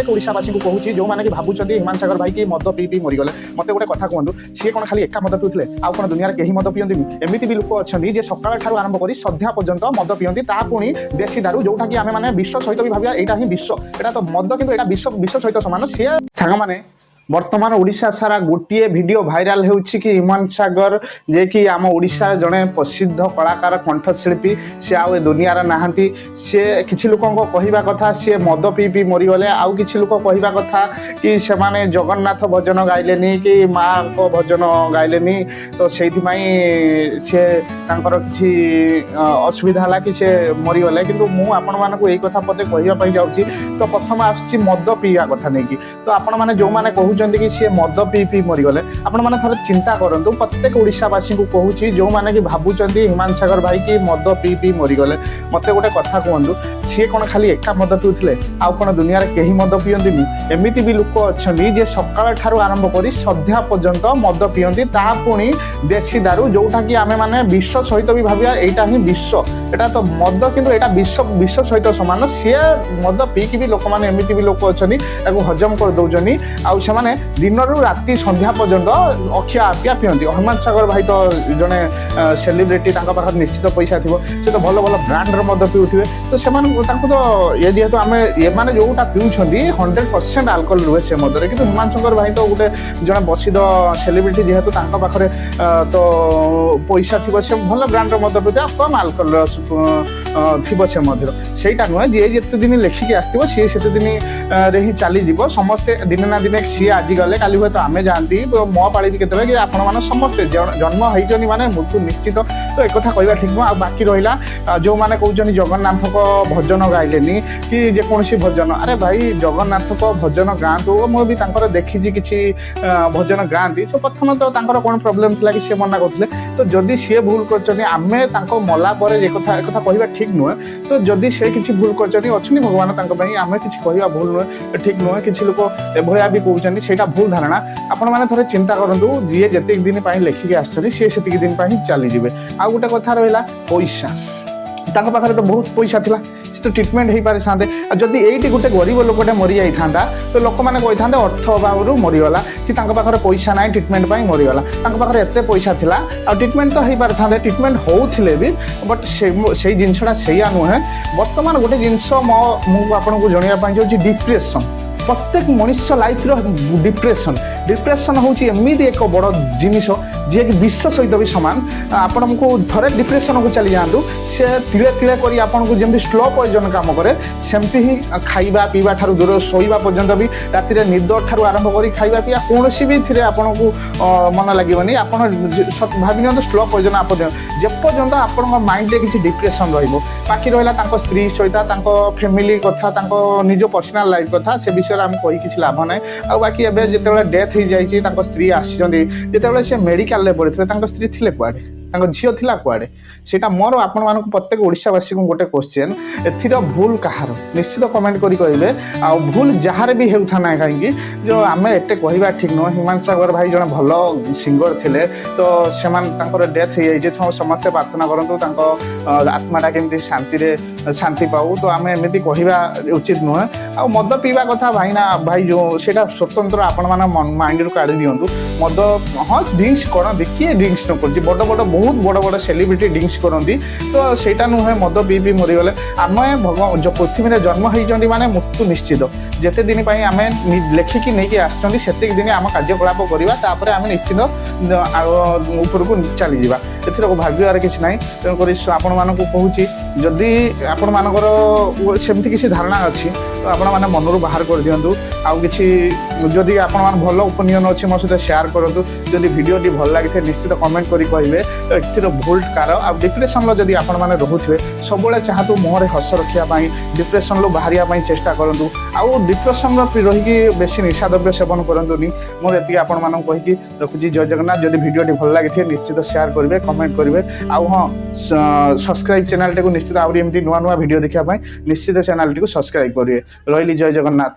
प्रत्येक ओडिशावासी को कहूँ जो मैंने कि भावुंट हिमान सागर भाई कि मद पी पी मरीगले मत गोटे कथा कहूँ सी कौन खाली एका मद पिउले आउ कौन दुनिया कहीं मद पिंदी एमती भी लोक अच्छा जे सकाल ठार आरंभ कर सन्ध्या पर्यंत मद पिंदी पुणी देशी दारू जोटा कि आम मैंने विश्व सहित भी भाविया यहाँ ही विश्व एटा तो मद कि विश्व विश्व सहित सामान सी सांग मैंने बर्तमान ओडिशा सारा गोटे वीडियो भाइराल होउछि कि हिमान सागर जे कि आम ओडिशा जड़े प्रसिद्ध कलाकार कंठशिल्पी सी आउ दुनियार नहांती सी किछि लोकंको कहिबा कथा सी मद पी पी मरीगले आउ किछि लोक कहिबा कथा कि से माने जगन्नाथ भजन गाइलेनी कि माँ को भजन गाइलेनी तो सेइथिमाई से तांकर किछि असुविधा हला कि से मरीगले किंतु मु आपण मानकु एई कथा पते कहिबा पई जाउछि। तो प्रथम आछि मद पीया कथा नै कि तो आपण माने जो माने कहू कि सी मद पी पी मरीगले आपण मैंने थोड़े चिंता करूँ प्रत्येक ओडिशावासी को कहूँ जो मैंने कि भावुंट हिमान सागर भाई कि मद पी पी मरीगले मत गोटे कथा कहूँ सी कौन खाली एका मद पिउले आउ कौन दुनिया कहीं मद पिंदी एमती भी लोक अच्छा जे सकाल ठार आरंभ कर सन्ध्या पर्यंत मद पिंदी पुणी देशी दारू जोटा कि आम मैंने विश्व सहित भी भाविया यहाँ ही विश्व एटा तो मद किंतु एटा विश्व विश्व सहित सामान सी मद पीकी भी लोक मैंने एमती भी लोक अच्छा हजम कर दौरान आउ से दिन रु राति सन्ध्या पर्यंत अखिया आपिया पिंदी हिमान सागर भाई तो जड़े सेलिब्रिटी पाखे निश्चित पैसा थी से तो भल भल ब्रांडर मद पिउथिबे तो से तो ये जेहेतु आम ये मैंने जोटा पिउछंती 100% आल्कोहल रुहे से मदरे कि हिमान सागर भाई तो गोटे जड़े प्रसिद्ध सेलिब्रिटी जेहेतु पाखे तो पैसा थी से भल ब्रांडर मद पिउथे कम आल्कोहल थी से मधुर सेटा नुहे जी जिते दिन लेखिकी आसो सी से दिन रे ही चलीज समस्ते दिने ना दिने सी आज गले काली हुए तो आम जाती मो पाड़ी भी केतले कि आपण मैंने समस्ते जन्म होती माने मृत्यु निश्चित तो एक कथा कहवा ठीक नुह बाकी रहा जो मैंने कहते जगन्नाथ को भजन गाइलेनी कि जेकोसी भजन अरे भाई जगन्नाथ को भजन गाँतु मुझे देखी किसी भजन गाँती तो प्रथम तो कौन प्रोब्लेम थी कि सी मना करते तो जदि सी भूल कर मला एक कहवा ठीक नुहे तो जदि से किसी भूल कर भगवान आम कि कहवा भूल नुहे ठीक नुहे किसी लोक एभलिया भी कहते से भूल धारणा आपण मैंने थोड़े चिंता करूँ जी जिते दिन लेखिकी आसती दिन चलीजे आउ गोटे कथा रहा पैसा पाखे तो बहुत पैसा थिला तो ट्रिटमेंट हो पारे था जदि ये गोटे गरीब लोकटे मरी जाता तो लोक मैंने कही था अर्थ अभाव मरीगला कि पाखे पैसा ना ट्रिटमेंट मरीगला पाखे एत पैसा थिला आ ट्रिटमेंट तो हो पारे था ट्रिटमेंट होते भी बट से जिनसा से नुहे बर्तमान गोटे जिनस आपको जनवाई चाहूँगी डिप्रेशन प्रत्येक मनुष्य लाइफ डिप्रेशन डिप्रेशन हूँ एमती एक बड़ जिनिस जी कि विश्व सहित भी सामान आपण को थरे डिप्रेशन को चली जातु से धीरे धीरे कर आपन को जमी स्लो पॉइजन काम करे सेमती ही खाइबा पीवा ठार दूर शोवा पर्यंत भी राति निद ठार आरंभ कर खाइबा पीवा कौन भी थी आपन को मन लगे आप भाव स्लो पॉइजन आप जेपर्यंत आप माइंड किसी डिप्रेशन बाकी रहा स्त्री सहित फैमिली कथा निज पर्सनाल लाइफ कथा से विषय आम कही किसी लाभ ना आ बाकी एवं जिते डेथ हो जाए स्त्री आसते से मेडिकल पड़े स्त्री थी कुआड़े झील थिला कुआड़े सेटा मोर आपण मानक प्रत्येक ओडिशावासी को गोटे क्वेश्चन एथिर भूल कहार निश्चित कमेंट करी कहिबे आ भूल जहार भी हेउथा ना कहीं जो आम एते कहवा ठीक नुह हिमान सागर भाई जन भल सिंगर थिले तो से डेथ हो जाए समस्ते प्रार्थना करूँ आत्माटा केमती शांति पाऊ तो आम एमती कहवा उचित नुहे आ मद पीवा कथा भाई ना भाई जो सेटा स्वतंत्र आपण मान माइंड रू काढ़ी दिंतु मद हाँ ड्रिंक्स करती किए ड्रिंक्स न कर बड़ बड़ बहुत बड़ बड़ सेलिब्रिटी ड्रिंक्स करती तो सेटा नुहे मद पी पी मरीगले आम भगवान जो पृथ्वी में जन्म होती माने मृत्यु निश्चित जिते दिन आम लेखिकी नहीं आसती दिन आम कार्यकलाप करवा आम निश्चित ऊपर को चली जावा एथर भाग्यार किसी ना तेणुक आपण मानक कहूँ जदि आपण मानकर सेमती किसी धारणा अच्छी तो आपण मैंने मनरू बाहर कर दिंतु आउ कि जदि आपण भल ओपिनियन अच्छी मो सहित शेयर करूँ जदि भिडियोटी भल लगी निश्चित कमेंट करी कहे तो एथर भूल कार आ डिप्रेशन जदि आपण मैंने रोथे सब चाहतु मुहर हस रखापी डिप्रेशन बाहर चेष्टा करूँ आउ डिप्रेशन रही बेसी निशा द्रव्य सेवन करूँ मोर ये आपण मानक कहीकि रखुची जय जगन्नाथ जदि भिडियोटी भल लगी निश्चित शेयर करेंगे कमेंट करेंगे आउ हाँ सब्सक्राइब चैनल टी निश्चित आउरी एमती नुआ नुआ भिडियो देखा निश्चित चैनल टी सब्सक्राइब करेंगे रही जय जगन्नाथ।